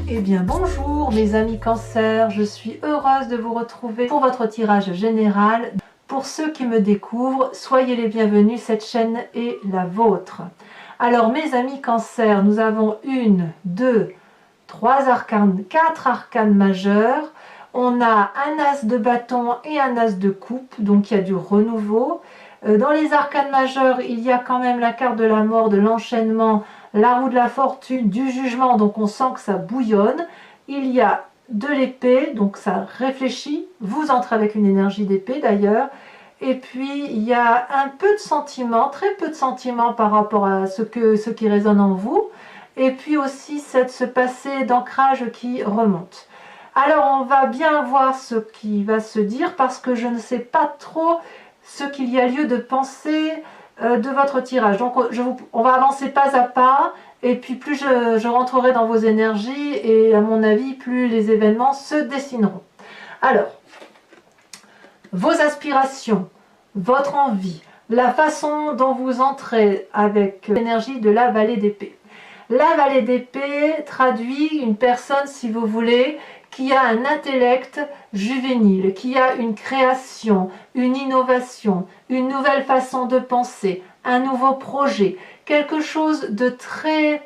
Eh bien bonjour mes amis Cancer, je suis heureuse de vous retrouver pour votre tirage général. Pour ceux qui me découvrent, soyez les bienvenus, cette chaîne est la vôtre. Alors mes amis Cancer, nous avons 1, 2, 3 arcanes, 4 arcanes majeurs. On a un as de bâton et un as de coupe, donc il y a du renouveau. Dans les arcanes majeures, il y a quand même la carte de la mort, de l'enchaînement, la roue de la fortune, du jugement, donc on sent que ça bouillonne. Il y a de l'épée, donc ça réfléchit, vous entrez avec une énergie d'épée d'ailleurs. Et puis il y a un peu de sentiments, très peu de sentiments par rapport à ce qui résonne en vous. Et puis aussi ce passé d'ancrage qui remonte. Alors on va bien voir ce qui va se dire parce que je ne sais pas trop ce qu'il y a lieu de penser de votre tirage. Donc on va avancer pas à pas, et puis plus je rentrerai dans vos énergies, et à mon avis, plus les événements se dessineront. Alors, vos aspirations, votre envie, la façon dont vous entrez avec l'énergie de la vallée d'épée. La vallée d'épée traduit une personne, si vous voulez, qui a un intellect juvénile, qui a une création, une innovation, une nouvelle façon de penser, un nouveau projet, quelque chose de très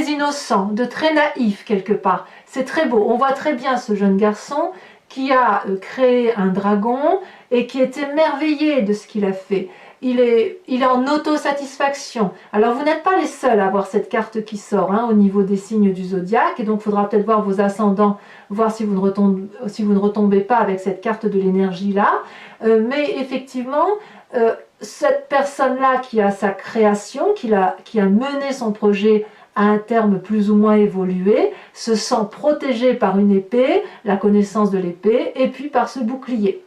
innocent, de très naïf quelque part. C'est très beau. On voit très bien ce jeune garçon qui a créé un dragon et qui est émerveillé de ce qu'il a fait. Il est en autosatisfaction. Alors vous n'êtes pas les seuls à avoir cette carte qui sort au niveau des signes du zodiaque, et donc il faudra peut-être voir vos ascendants, voir si vous ne retombez pas avec cette carte de l'énergie là. Mais effectivement, cette personne-là qui a sa création, qui a mené son projet à un terme plus ou moins évolué, se sent protégée par une épée, la connaissance de l'épée, et puis par ce bouclier.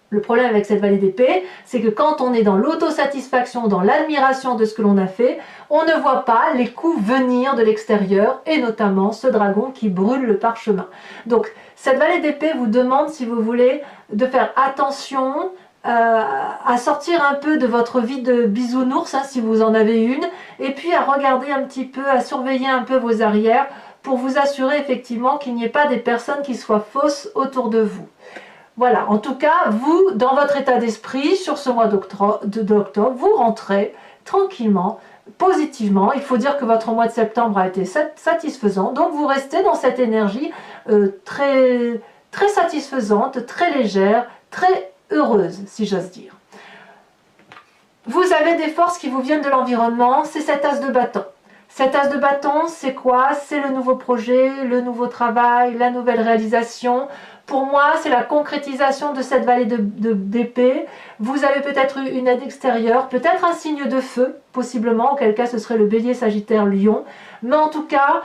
Le problème avec cette vallée d'épée, c'est que quand on est dans l'autosatisfaction, dans l'admiration de ce que l'on a fait, on ne voit pas les coups venir de l'extérieur, et notamment ce dragon qui brûle le parchemin. Donc cette vallée d'épée vous demande, si vous voulez, de faire attention à sortir un peu de votre vie de bisounours, si vous en avez une, et puis à regarder un petit peu, à surveiller un peu vos arrières, pour vous assurer effectivement qu'il n'y ait pas des personnes qui soient fausses autour de vous. Voilà, en tout cas, vous, dans votre état d'esprit, sur ce mois d'octobre, vous rentrez tranquillement, positivement. Il faut dire que votre mois de septembre a été satisfaisant, donc vous restez dans cette énergie très, très satisfaisante, très légère, très heureuse, si j'ose dire. Vous avez des forces qui vous viennent de l'environnement, c'est cet as de bâton. Cet as de bâton, c'est quoi? C'est le nouveau projet, le nouveau travail, la nouvelle réalisation. Pour moi, c'est la concrétisation de cette vallée d'épée. Vous avez peut-être eu une aide extérieure, peut-être un signe de feu, possiblement, auquel cas ce serait le bélier, sagittaire, lion. Mais en tout cas,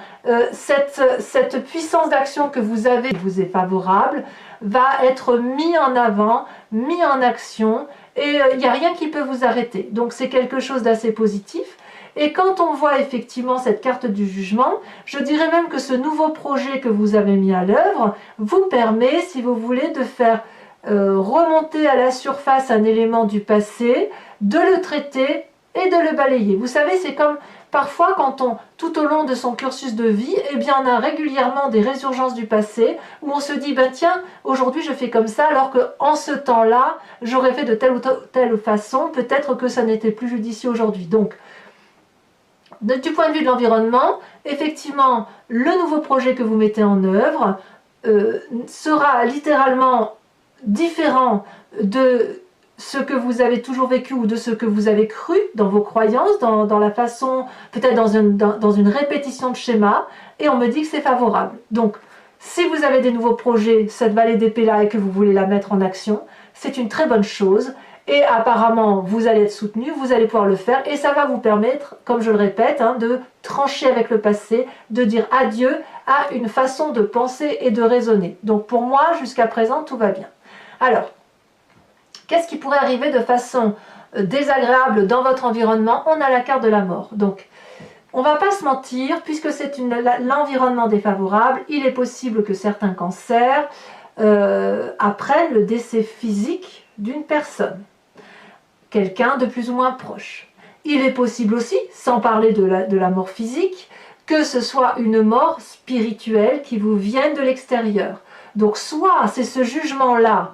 cette puissance d'action que vous avez, qui vous est favorable, va être mise en avant, mise en action, et il n'y a rien qui peut vous arrêter. Donc c'est quelque chose d'assez positif. Et quand on voit effectivement cette carte du jugement, je dirais même que ce nouveau projet que vous avez mis à l'œuvre vous permet, si vous voulez, de faire remonter à la surface un élément du passé, de le traiter et de le balayer. Vous savez, c'est comme parfois quand tout au long de son cursus de vie, eh bien on a régulièrement des résurgences du passé où on se dit, ben tiens, aujourd'hui je fais comme ça, alors qu'en ce temps-là, j'aurais fait de telle ou telle façon, peut-être que ça n'était plus judicieux aujourd'hui. Donc, du point de vue de l'environnement, effectivement, le nouveau projet que vous mettez en œuvre sera littéralement différent de ce que vous avez toujours vécu ou de ce que vous avez cru dans vos croyances, dans la façon, peut-être dans une répétition de schéma, et on me dit que c'est favorable. Donc, si vous avez des nouveaux projets, cette vallée d'épée là, et que vous voulez la mettre en action, c'est une très bonne chose. Et apparemment, vous allez être soutenu, vous allez pouvoir le faire, et ça va vous permettre, comme je le répète, de trancher avec le passé, de dire adieu à une façon de penser et de raisonner. Donc pour moi, jusqu'à présent, tout va bien. Alors, qu'est-ce qui pourrait arriver de façon désagréable dans votre environnement? On a la carte de la mort. Donc, on ne va pas se mentir, puisque c'est l'environnement défavorable, il est possible que certains cancers apprennent le décès physique d'une personne. Quelqu'un de plus ou moins proche. Il est possible aussi, sans parler de la mort physique, que ce soit une mort spirituelle qui vous vienne de l'extérieur. Donc soit c'est ce jugement-là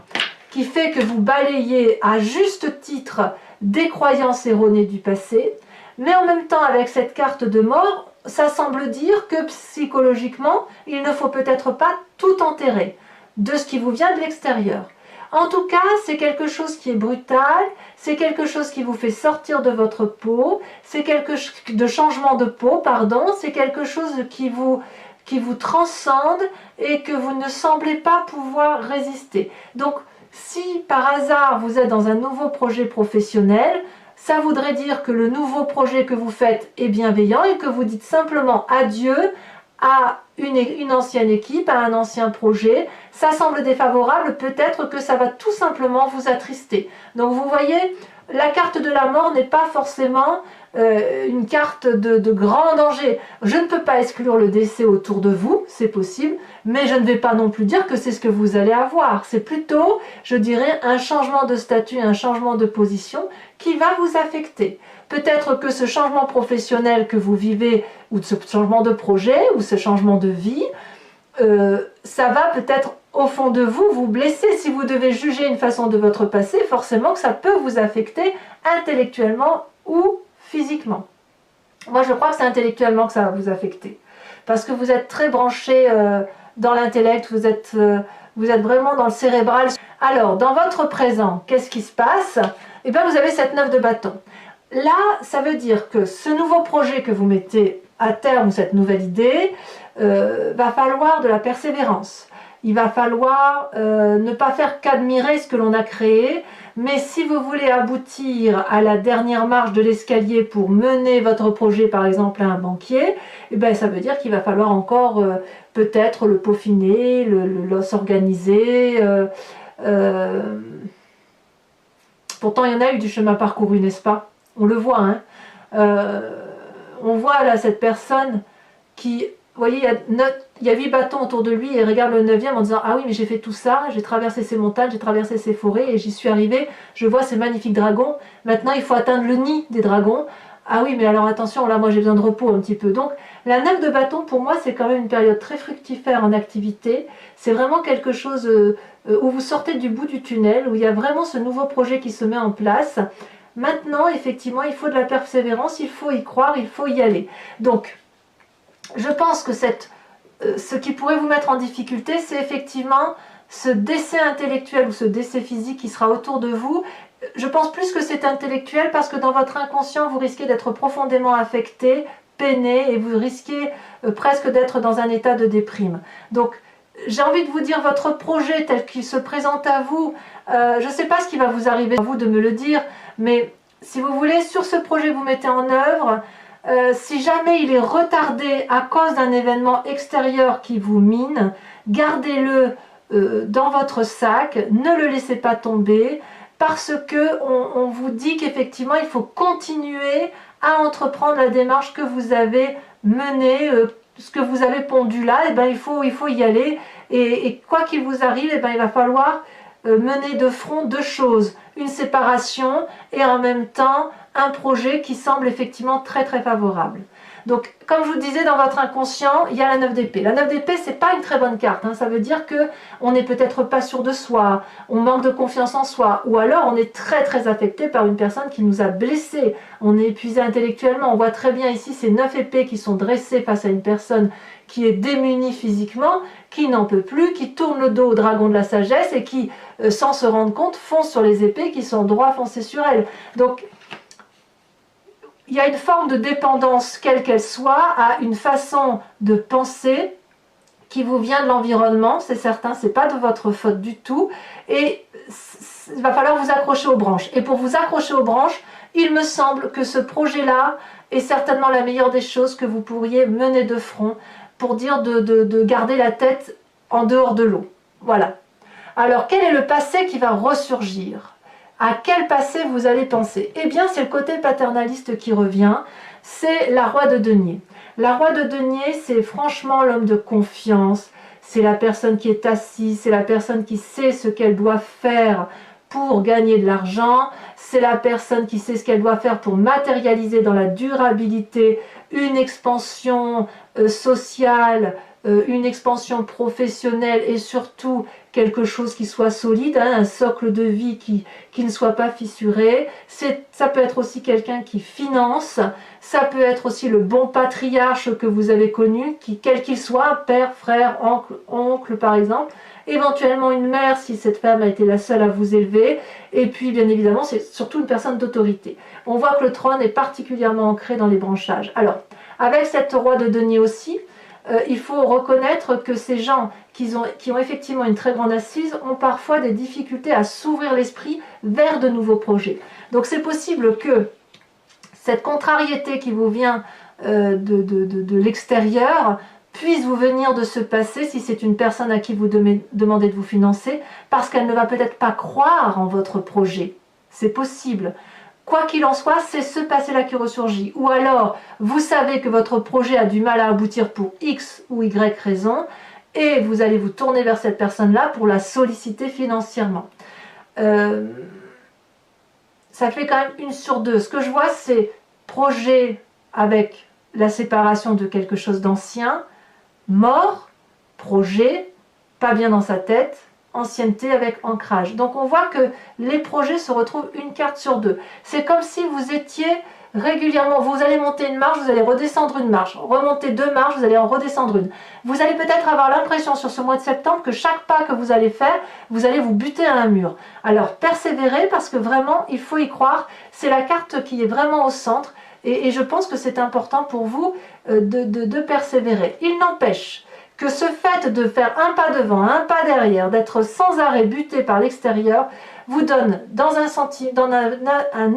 qui fait que vous balayez à juste titre des croyances erronées du passé, mais en même temps avec cette carte de mort, ça semble dire que psychologiquement, il ne faut peut-être pas tout enterrer de ce qui vous vient de l'extérieur. En tout cas, c'est quelque chose qui est brutal, c'est quelque chose qui vous fait sortir de votre peau, c'est quelque chose de changement de peau, pardon, c'est quelque chose qui vous transcende et que vous ne semblez pas pouvoir résister. Donc, si par hasard vous êtes dans un nouveau projet professionnel, ça voudrait dire que le nouveau projet que vous faites est bienveillant et que vous dites simplement adieu à une ancienne équipe, à un ancien projet. Ça semble défavorable, peut-être que ça va tout simplement vous attrister. Donc vous voyez, la carte de la mort n'est pas forcément une carte de grand danger. Je ne peux pas exclure le décès autour de vous, c'est possible, mais je ne vais pas non plus dire que c'est ce que vous allez avoir. C'est plutôt, je dirais, un changement de statut, un changement de position qui va vous affecter. Peut-être que ce changement professionnel que vous vivez, ou ce changement de projet, ou ce changement de vie, ça va peut-être au fond de vous vous blesser. Si vous devez juger une façon de votre passé, forcément que ça peut vous affecter intellectuellement ou physiquement. Moi je crois que c'est intellectuellement que ça va vous affecter. Parce que vous êtes très branché dans l'intellect, vous êtes vraiment dans le cérébral. Alors, dans votre présent, qu'est-ce qui se passe? Eh bien, vous avez cette 9 de bâton. Là, ça veut dire que ce nouveau projet que vous mettez à terme, cette nouvelle idée, va falloir de la persévérance. Il va falloir ne pas faire qu'admirer ce que l'on a créé, mais si vous voulez aboutir à la dernière marche de l'escalier pour mener votre projet, par exemple, à un banquier, eh bien, ça veut dire qu'il va falloir encore peut-être le peaufiner, s'organiser. Pourtant, il y en a eu du chemin parcouru, n'est-ce pas? On le voit, hein. On voit là cette personne qui, vous voyez, il y a 8 bâtons autour de lui et il regarde le 9e en disant « Ah oui, mais j'ai fait tout ça, j'ai traversé ces montagnes, j'ai traversé ces forêts et j'y suis arrivé, je vois ces magnifiques dragons. Maintenant, il faut atteindre le nid des dragons. Ah oui, mais alors attention, là, moi, j'ai besoin de repos un petit peu. » Donc, la 9 de bâton, pour moi, c'est quand même une période très fructifère en activité. C'est vraiment quelque chose où vous sortez du bout du tunnel, où il y a vraiment ce nouveau projet qui se met en place. Maintenant, effectivement, il faut de la persévérance, il faut y croire, il faut y aller. Donc, je pense que ce qui pourrait vous mettre en difficulté, c'est effectivement ce décès intellectuel ou ce décès physique qui sera autour de vous. Je pense plus que c'est intellectuel parce que dans votre inconscient, vous risquez d'être profondément affecté, peiné et vous risquez presque d'être dans un état de déprime. Donc, j'ai envie de vous dire, votre projet tel qu'il se présente à vous, je ne sais pas ce qui va vous arriver, à vous de me le dire, mais si vous voulez, sur ce projet que vous mettez en œuvre, si jamais il est retardé à cause d'un événement extérieur qui vous mine, gardez-le dans votre sac, ne le laissez pas tomber, parce que on vous dit qu'effectivement il faut continuer à entreprendre la démarche que vous avez menée, ce que vous avez pondu là, et ben il faut y aller, et quoi qu'il vous arrive, et ben il va falloir mener de front 2 choses, une séparation et en même temps un projet qui semble effectivement très très favorable. Donc comme je vous disais, dans votre inconscient, il y a la 9 d'épée. La 9 d'épée, c'est pas une très bonne carte, hein. Ça veut dire que on n'est peut-être pas sûr de soi, on manque de confiance en soi, ou alors on est très très affecté par une personne qui nous a blessés, on est épuisé intellectuellement. On voit très bien ici ces 9 épées qui sont dressées face à une personne qui est démunie physiquement, qui n'en peut plus, qui tourne le dos au dragon de la sagesse et qui, sans se rendre compte, fonce sur les épées qui sont droit foncées sur elle. Donc, il y a une forme de dépendance, quelle qu'elle soit, à une façon de penser qui vous vient de l'environnement, c'est certain, c'est pas de votre faute du tout, et il va falloir vous accrocher aux branches. Et pour vous accrocher aux branches, il me semble que ce projet-là est certainement la meilleure des choses que vous pourriez mener de front pour dire de garder la tête en dehors de l'eau. Voilà. Alors, quel est le passé qui va ressurgir? À quel passé vous allez penser? Eh bien, c'est le côté paternaliste qui revient, c'est la Roi de denier. La Roi de denier, c'est franchement l'homme de confiance, c'est la personne qui est assise, c'est la personne qui sait ce qu'elle doit faire pour gagner de l'argent, c'est la personne qui sait ce qu'elle doit faire pour matérialiser dans la durabilité une expansion sociale, une expansion professionnelle et surtout quelque chose qui soit solide, hein, un socle de vie qui ne soit pas fissuré. Ça peut être aussi quelqu'un qui finance, ça peut être aussi le bon patriarche que vous avez connu, quel qu'il soit, père, frère, oncle par exemple, éventuellement une mère si cette femme a été la seule à vous élever, et puis bien évidemment c'est surtout une personne d'autorité. On voit que le trône est particulièrement ancré dans les branchages. Alors, avec cette roi de denier aussi, il faut reconnaître que ces gens qui ont effectivement une très grande assise ont parfois des difficultés à s'ouvrir l'esprit vers de nouveaux projets. Donc c'est possible que cette contrariété qui vous vient de l'extérieur puisse vous venir de ce passé si c'est une personne à qui vous demandez de vous financer, parce qu'elle ne va peut-être pas croire en votre projet. C'est possible. Quoi qu'il en soit, c'est ce passé-là qui ressurgit. Ou alors, vous savez que votre projet a du mal à aboutir pour X ou Y raison, et vous allez vous tourner vers cette personne-là pour la solliciter financièrement. Ça fait quand même 1 sur 2. Ce que je vois, c'est projet avec la séparation de quelque chose d'ancien, mort, projet, pas bien dans sa tête, ancienneté avec ancrage. Donc on voit que les projets se retrouvent 1 carte sur 2. C'est comme si vous étiez régulièrement, vous allez monter une marche, vous allez redescendre une marche, remonter 2 marches, vous allez en redescendre une. Vous allez peut-être avoir l'impression sur ce mois de septembre que chaque pas que vous allez faire, vous allez vous buter à un mur. Alors persévérez parce que vraiment il faut y croire, c'est la carte qui est vraiment au centre et je pense que c'est important pour vous de persévérer. Il n'empêche que ce fait de faire un pas devant, un pas derrière, d'être sans arrêt buté par l'extérieur, vous donne dans un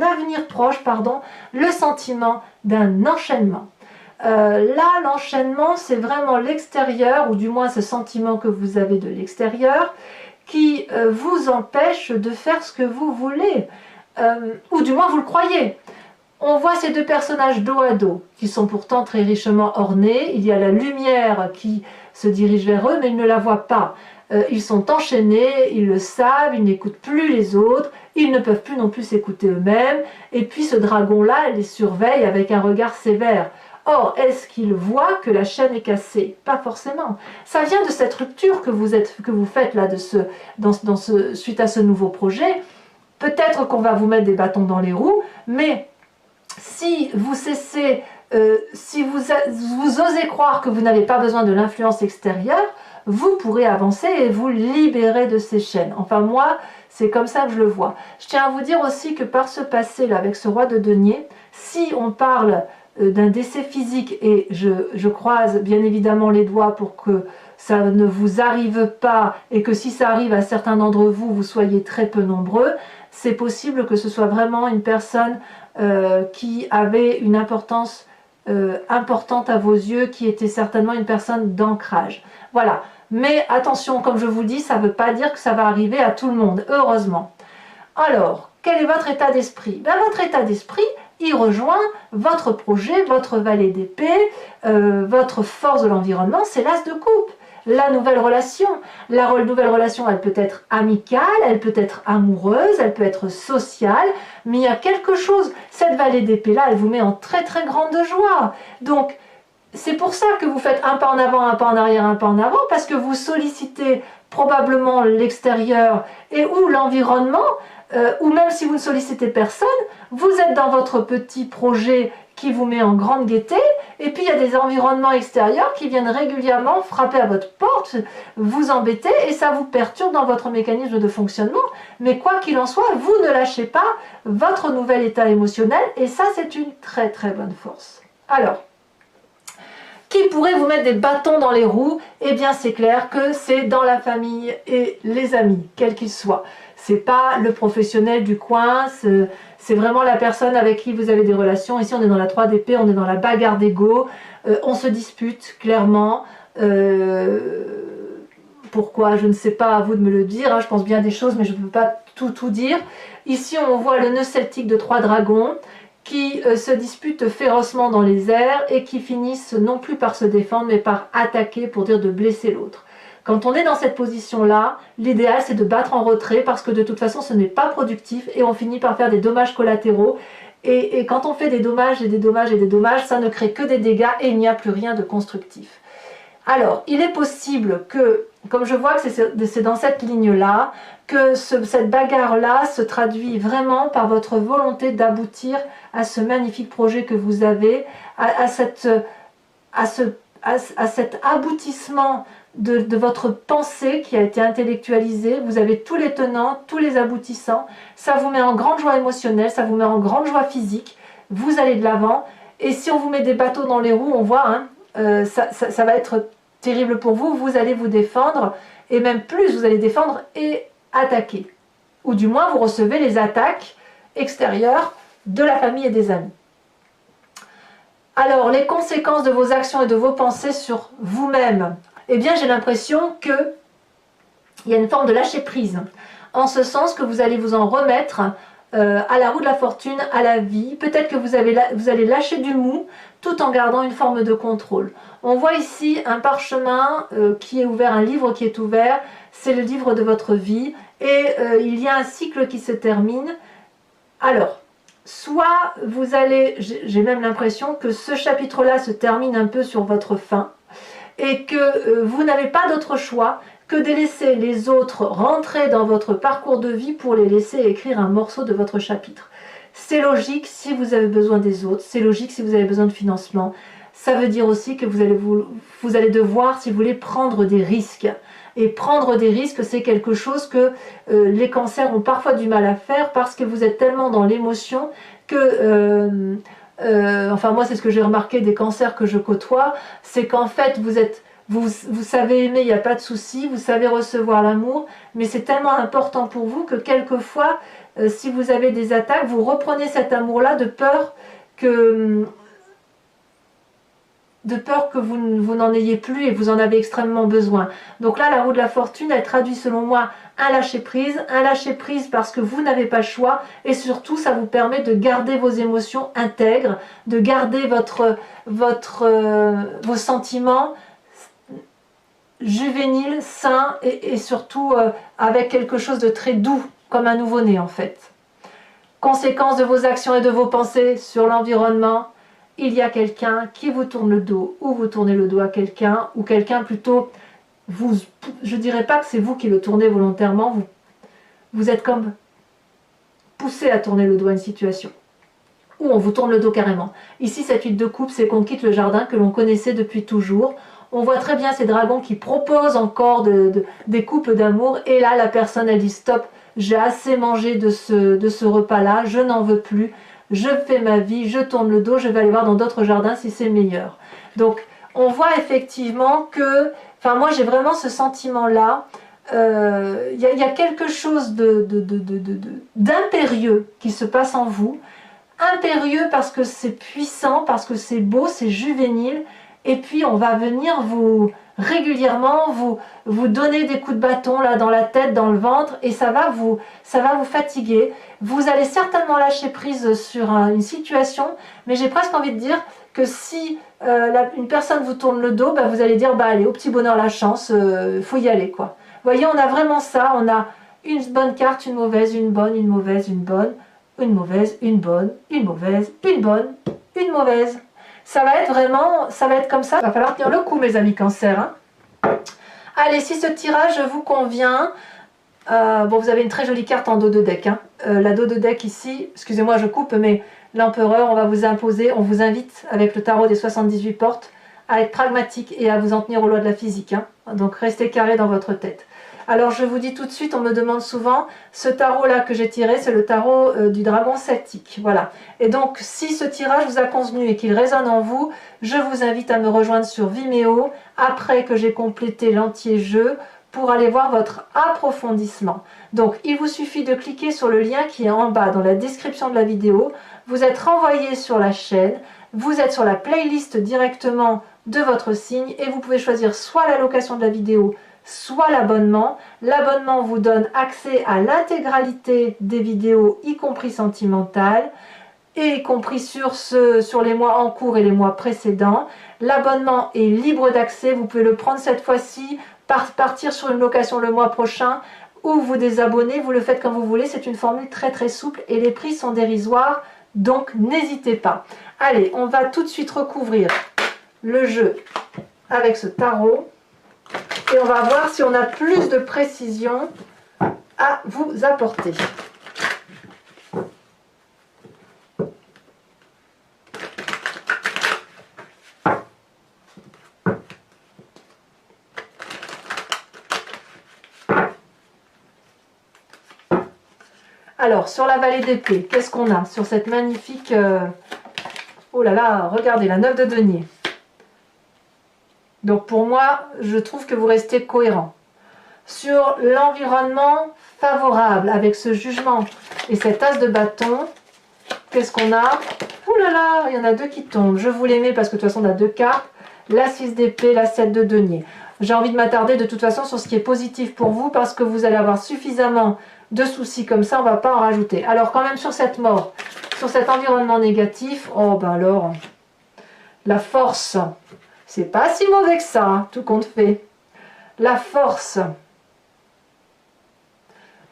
avenir proche, le sentiment d'un enchaînement. Là, l'enchaînement, c'est vraiment l'extérieur, ou du moins ce sentiment que vous avez de l'extérieur, qui vous empêche de faire ce que vous voulez, ou du moins vous le croyez. On voit ces 2 personnages dos à dos, qui sont pourtant très richement ornés. Il y a la lumière qui se dirige vers eux, mais ils ne la voient pas. Ils sont enchaînés, ils le savent, ils n'écoutent plus les autres, ils ne peuvent plus non plus s'écouter eux-mêmes. Et puis ce dragon-là les surveille avec un regard sévère. Or, est-ce qu'il voit que la chaîne est cassée? Pas forcément. Ça vient de cette rupture que vous faites là, suite à ce nouveau projet. Peut-être qu'on va vous mettre des bâtons dans les roues, mais si vous cessez, si vous osez croire que vous n'avez pas besoin de l'influence extérieure, vous pourrez avancer et vous libérer de ces chaînes. Enfin moi, c'est comme ça que je le vois. Je tiens à vous dire aussi que par ce passé-là, avec ce roi de denier, si on parle d'un décès physique, et je croise bien évidemment les doigts pour que ça ne vous arrive pas, et que si ça arrive à certains d'entre vous, vous soyez très peu nombreux, c'est possible que ce soit vraiment une personne qui avait une importance importante à vos yeux, qui était certainement une personne d'ancrage. Voilà. Mais attention, comme je vous dis, ça ne veut pas dire que ça va arriver à tout le monde, heureusement. Alors, quel est votre état d'esprit? Votre état d'esprit, il rejoint votre projet, votre valet d'épée, votre force de l'environnement, c'est l'as de coupe. La nouvelle relation. La nouvelle relation, elle peut être amicale, elle peut être amoureuse, elle peut être sociale, mais il y a quelque chose. Cette vallée d'épée-là, elle vous met en très très grande joie. Donc, c'est pour ça que vous faites un pas en avant, un pas en arrière, un pas en avant, parce que vous sollicitez probablement l'extérieur et ou l'environnement, ou même si vous ne sollicitez personne, vous êtes dans votre petit projet qui vous met en grande gaieté, et puis il y a des environnements extérieurs qui viennent régulièrement frapper à votre porte, vous embêter, et ça vous perturbe dans votre mécanisme de fonctionnement. Mais quoi qu'il en soit, vous ne lâchez pas votre nouvel état émotionnel, et ça c'est une très très bonne force. Alors, qui pourrait vous mettre des bâtons dans les roues? Eh bien c'est clair que c'est dans la famille et les amis, quels qu'ils soient. C'est pas le professionnel du coin, c'est vraiment la personne avec qui vous avez des relations. Ici on est dans la 3 d'épée, on est dans la bagarre d'ego, on se dispute clairement. Pourquoi? Je ne sais pas, à vous de me le dire, hein. Je pense bien des choses mais je ne peux pas tout dire. Ici on voit le nœud celtique de 3 dragons qui se disputent férocement dans les airs et qui finissent non plus par se défendre mais par attaquer pour dire de blesser l'autre. Quand on est dans cette position-là, l'idéal c'est de battre en retrait parce que de toute façon ce n'est pas productif et on finit par faire des dommages collatéraux. Et quand on fait des dommages et des dommages et des dommages, ça ne crée que des dégâts et il n'y a plus rien de constructif. Alors, il est possible que, comme je vois que c'est dans cette ligne-là, que cette bagarre-là se traduit vraiment par votre volonté d'aboutir à ce magnifique projet que vous avez, à cet aboutissement de votre pensée qui a été intellectualisée. Vous avez tous les tenants, tous les aboutissants. Ça vous met en grande joie émotionnelle, ça vous met en grande joie physique. Vous allez de l'avant. Et si on vous met des bateaux dans les roues, on voit, hein, ça va être terrible pour vous. Vous allez vous défendre, et même plus, vous allez défendre et attaquer. Ou du moins, vous recevez les attaques extérieures de la famille et des amis. Alors, les conséquences de vos actions et de vos pensées sur vous-même. Eh bien, j'ai l'impression qu'il y a une forme de lâcher prise. En ce sens que vous allez vous en remettre à la roue de la fortune, à la vie. Peut-être que vous allez lâcher du mou tout en gardant une forme de contrôle. On voit ici un parchemin qui est ouvert, un livre qui est ouvert. C'est le livre de votre vie. Et il y a un cycle qui se termine. Alors, soit vous allez, j'ai même l'impression que ce chapitre-là se termine un peu sur votre fin et que vous n'avez pas d'autre choix que de laisser les autres rentrer dans votre parcours de vie pour les laisser écrire un morceau de votre chapitre. C'est logique si vous avez besoin des autres, c'est logique si vous avez besoin de financement. Ça veut dire aussi que vous allez devoir, si vous voulez, prendre des risques. Et prendre des risques, c'est quelque chose que les cancers ont parfois du mal à faire parce que vous êtes tellement dans l'émotion que... enfin moi c'est ce que j'ai remarqué des cancers que je côtoie, c'est qu'en fait vous savez aimer, il n'y a pas de souci, vous savez recevoir l'amour, mais c'est tellement important pour vous que quelquefois, si vous avez des attaques, vous reprenez cet amour-là de peur que vous n'en ayez plus et vous en avez extrêmement besoin. Donc là, la roue de la fortune, elle traduit selon moi un lâcher prise parce que vous n'avez pas le choix et surtout, ça vous permet de garder vos émotions intègres, de garder vos sentiments juvéniles, sains et surtout avec quelque chose de très doux, comme un nouveau-né en fait. Conséquence de vos actions et de vos pensées sur l'environnement. Il y a quelqu'un qui vous tourne le dos, ou vous tournez le dos à quelqu'un, ou quelqu'un plutôt, je ne dirais pas que c'est vous qui le tournez volontairement, vous êtes comme poussé à tourner le dos à une situation, ou on vous tourne le dos carrément. Ici, cette huile de coupe, c'est qu'on quitte le jardin que l'on connaissait depuis toujours. On voit très bien ces dragons qui proposent encore des couples d'amour, et là, la personne, elle dit stop, j'ai assez mangé de ce repas-là, je n'en veux plus. Je fais ma vie, je tourne le dos, je vais aller voir dans d'autres jardins si c'est meilleur. Donc, on voit effectivement que, enfin moi j'ai vraiment ce sentiment-là, il y a quelque chose d'impérieux qui se passe en vous, impérieux parce que c'est puissant, parce que c'est beau, c'est juvénile, et puis on va venir régulièrement vous donner des coups de bâton là dans la tête, dans le ventre, et ça va vous fatiguer. Vous allez certainement lâcher prise sur une situation, mais j'ai presque envie de dire que si une personne vous tourne le dos, vous allez dire allez, au petit bonheur la chance, faut y aller quoi. Vous voyez, on a vraiment ça, on a une bonne carte, une mauvaise, une bonne, une mauvaise, une bonne, une mauvaise, une bonne, une mauvaise, une bonne, une mauvaise. Ça va être comme ça. Il va falloir tenir le coup, mes amis cancer. Hein. Allez, si ce tirage vous convient, bon, vous avez une très jolie carte en dos de deck. Hein. La dos de deck ici, excusez-moi, je coupe, mais l'empereur, on va vous imposer, on vous invite avec le tarot des 78 portes à être pragmatique et à vous en tenir aux lois de la physique. Hein. Donc, restez carré dans votre tête. Alors je vous dis tout de suite, on me demande souvent, ce tarot-là que j'ai tiré, c'est le tarot du dragon celtique. Voilà. Et donc, si ce tirage vous a convenu et qu'il résonne en vous, je vous invite à me rejoindre sur Vimeo, après que j'ai complété l'entier jeu, pour aller voir votre approfondissement. Donc, il vous suffit de cliquer sur le lien qui est en bas dans la description de la vidéo. Vous êtes renvoyé sur la chaîne, vous êtes sur la playlist directement de votre signe et vous pouvez choisir soit l'allocation de la vidéo, soit l'abonnement. L'abonnement vous donne accès à l'intégralité des vidéos, y compris sentimentales, et y compris sur les mois en cours et les mois précédents. L'abonnement est libre d'accès, vous pouvez le prendre cette fois-ci partir sur une location le mois prochain ou vous désabonner, vous le faites comme vous voulez, c'est une formule très très souple et les prix sont dérisoires, donc n'hésitez pas. Allez, on va tout de suite recouvrir le jeu avec ce tarot et on va voir si on a plus de précision à vous apporter. Alors, sur la vallée d'épée, qu'est-ce qu'on a sur cette magnifique... Oh là là, regardez, la 9 de denier. Donc pour moi, je trouve que vous restez cohérent. Sur l'environnement favorable, avec ce jugement et cet as de bâton, qu'est-ce qu'on a? Oh là là, il y en a deux qui tombent. Je vous les mets parce que de toute façon, on a deux cartes. La 6 d'épée, la 7 de denier. J'ai envie de m'attarder de toute façon sur ce qui est positif pour vous parce que vous allez avoir suffisamment de soucis comme ça, on ne va pas en rajouter. Alors quand même sur cette mort, sur cet environnement négatif, oh ben alors, la force, c'est pas si mauvais que ça, hein, tout compte fait. La force,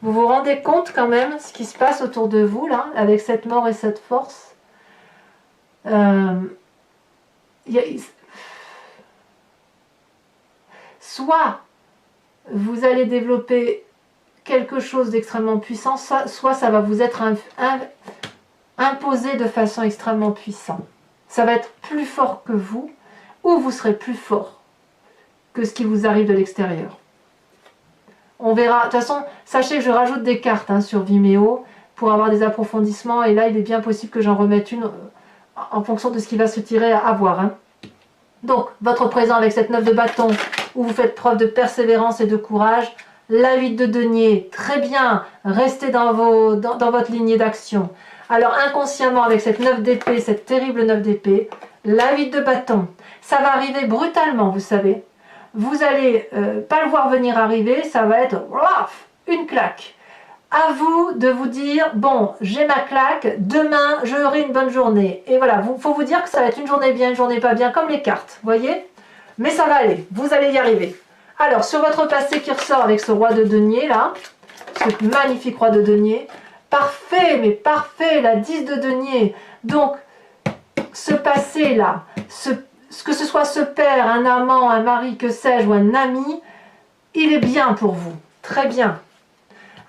vous vous rendez compte quand même ce qui se passe autour de vous là, avec cette mort et cette force soit vous allez développer quelque chose d'extrêmement puissant, soit ça va vous être imposé de façon extrêmement puissante. Ça va être plus fort que vous, ou vous serez plus fort que ce qui vous arrive de l'extérieur. On verra. De toute façon, sachez que je rajoute des cartes hein, sur Vimeo pour avoir des approfondissements, et là, il est bien possible que j'en remette une en fonction de ce qui va se tirer à voir. Hein. Donc, votre présent avec cette 9 de bâton, où vous faites preuve de persévérance et de courage, la 8 de denier, très bien, restez dans votre lignée d'action. Alors inconsciemment avec cette 9 d'épée, cette terrible 9 d'épée, la 8 de bâton, ça va arriver brutalement, vous savez. Vous allez pas le voir venir arriver, ça va être une claque. À vous de vous dire, bon, j'ai ma claque, demain j'aurai une bonne journée. Et voilà, il faut vous dire que ça va être une journée bien, une journée pas bien, comme les cartes, voyez. Mais ça va aller, vous allez y arriver. Alors, sur votre passé qui ressort avec ce roi de denier, là, ce magnifique roi de denier, parfait, mais parfait, la 10 de denier. Donc, ce passé-là, que ce soit ce père, un amant, un mari, que sais-je, ou un ami, il est bien pour vous, très bien.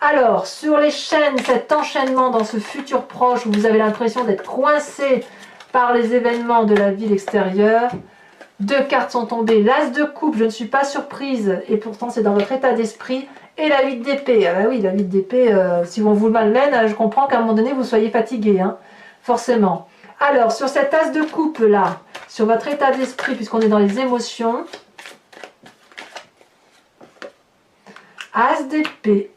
Alors, sur les chaînes, cet enchaînement dans ce futur proche où vous avez l'impression d'être coincé par les événements de la vie extérieure, deux cartes sont tombées, l'as de coupe, je ne suis pas surprise, et pourtant c'est dans votre état d'esprit, et la 8 d'épée. Ah bah oui, la 8 d'épée, si on vous malmène, je comprends qu'à un moment donné vous soyez fatigué, hein, forcément. Alors, sur cet as de coupe là, sur votre état d'esprit, puisqu'on est dans les émotions, as d'épée,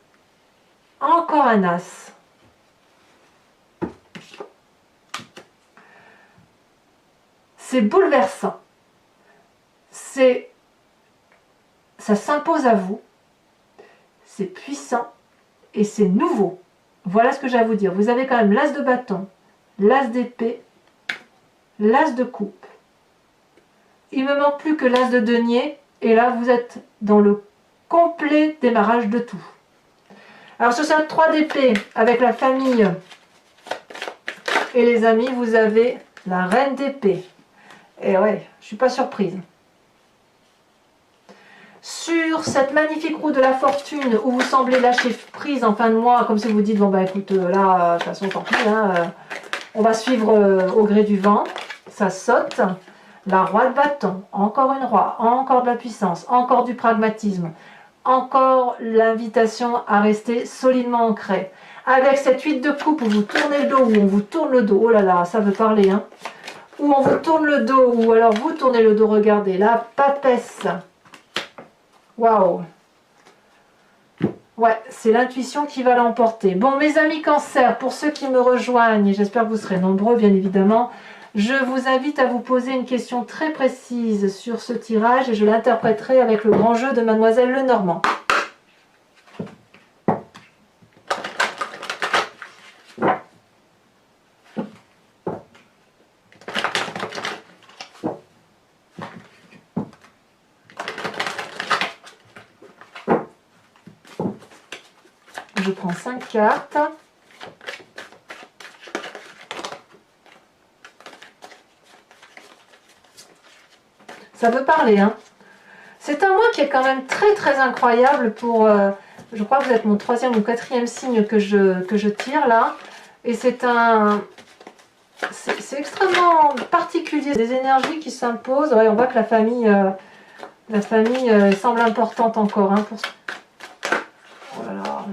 encore un as. C'est bouleversant. Ça s'impose à vous, c'est puissant et c'est nouveau. Voilà ce que j'ai à vous dire. Vous avez quand même l'as de bâton, l'as d'épée, l'as de coupe. Il me manque plus que l'as de denier et là vous êtes dans le complet démarrage de tout. Alors sur cette 3 d'épée avec la famille et les amis, vous avez la reine d'épée. Et ouais, je suis pas surprise. Sur cette magnifique roue de la fortune où vous semblez lâcher prise en fin de mois, comme si vous dites, bon bah écoute, là, de toute façon, tant pis, hein, on va suivre au gré du vent, ça saute. La roi de bâton, encore une roi, encore de la puissance, encore du pragmatisme, encore l'invitation à rester solidement ancré. Avec cette 8 de coupe où vous tournez le dos, où on vous tourne le dos, oh là là, ça veut parler, hein, où on vous tourne le dos, ou alors vous tournez le dos, regardez, la papesse. Waouh! Ouais, c'est l'intuition qui va l'emporter. Bon, mes amis Cancer, pour ceux qui me rejoignent, et j'espère que vous serez nombreux, bien évidemment, je vous invite à vous poser une question très précise sur ce tirage et je l'interpréterai avec le grand jeu de Mademoiselle Lenormand. je prends 5 cartes. Ça veut parler, hein. C'est un mois qui est quand même très incroyable pour... je crois que vous êtes mon 3e ou 4e signe que je tire là. Et c'est un... C'est extrêmement particulier. Des énergies qui s'imposent. Ouais, on voit que la famille semble importante encore. Hein, pour... Oh là là.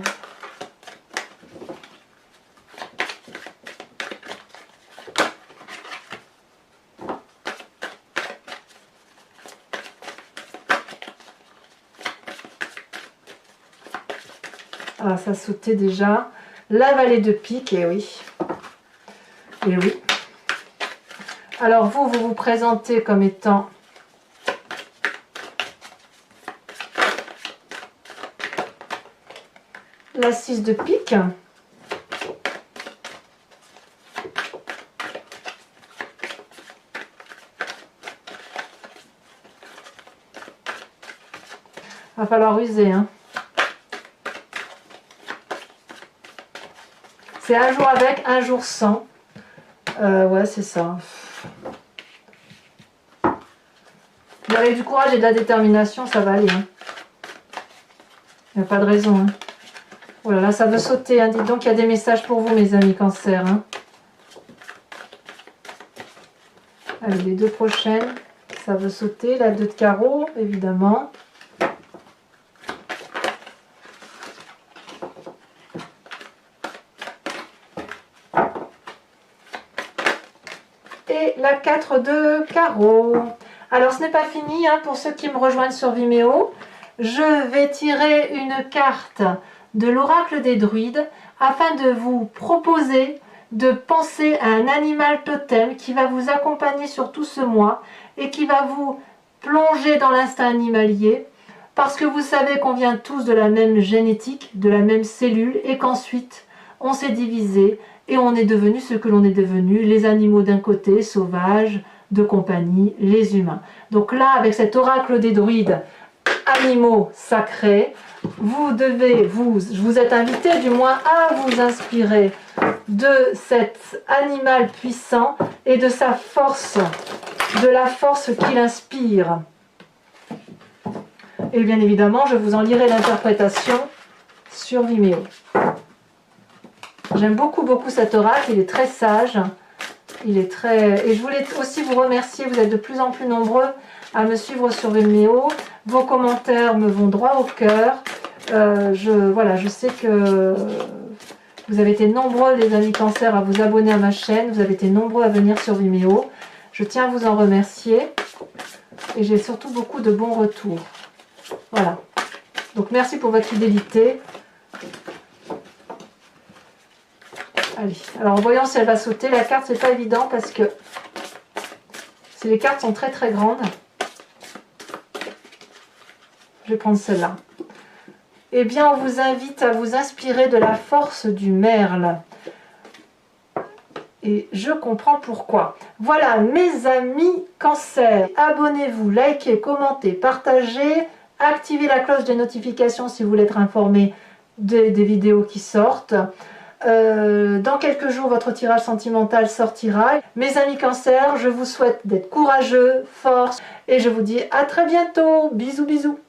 Ah, ça sautait déjà. La vallée de pique, et oui. Et oui. Alors vous vous présentez comme étant la 6 de pique. Va falloir user, hein. C'est un jour avec, un jour sans. Ouais, c'est ça. Vous avez du courage et de la détermination, ça va aller. Hein. Il n'y a pas de raison. Hein. Oh là là, ça veut sauter. Hein. Dites donc, il y a des messages pour vous, mes amis Cancer. Hein. Allez, les 2 prochaines. Ça veut sauter. La 2 de carreau, évidemment. Et la 4 de carreau. Alors ce n'est pas fini, hein, pour ceux qui me rejoignent sur Vimeo. Je vais tirer une carte de l'oracle des druides afin de vous proposer de penser à un animal totem qui va vous accompagner sur tout ce mois et qui va vous plonger dans l'instinct animalier parce que vous savez qu'on vient tous de la même génétique, de la même cellule et qu'ensuite on s'est divisé et on est devenu ce que l'on est devenu, les animaux d'un côté, sauvages, de compagnie, les humains. Donc là, avec cet oracle des druides, animaux sacrés, vous êtes invité du moins à vous inspirer de cet animal puissant et de sa force, de la force qu'il inspire. Et bien évidemment, je vous en lirai l'interprétation sur Vimeo. J'aime beaucoup cet oracle, il est très sage, il est très... Et je voulais aussi vous remercier, vous êtes de plus en plus nombreux à me suivre sur Vimeo, vos commentaires me vont droit au cœur, je sais que vous avez été nombreux les amis Cancer à vous abonner à ma chaîne, vous avez été nombreux à venir sur Vimeo, je tiens à vous en remercier et j'ai surtout beaucoup de bons retours. Voilà, donc merci pour votre fidélité. Allez, alors voyons si elle va sauter. La carte, c'est pas évident parce que les cartes sont très grandes. Je vais prendre celle-là. Eh bien, on vous invite à vous inspirer de la force du merle. Et je comprends pourquoi. Voilà, mes amis Cancer. Abonnez-vous, likez, commentez, partagez. Activez la cloche des notifications si vous voulez être informé des vidéos qui sortent. Dans quelques jours, votre tirage sentimental sortira. Mes amis Cancer, je vous souhaite d'être courageux, force, et je vous dis à très bientôt. Bisous, bisous.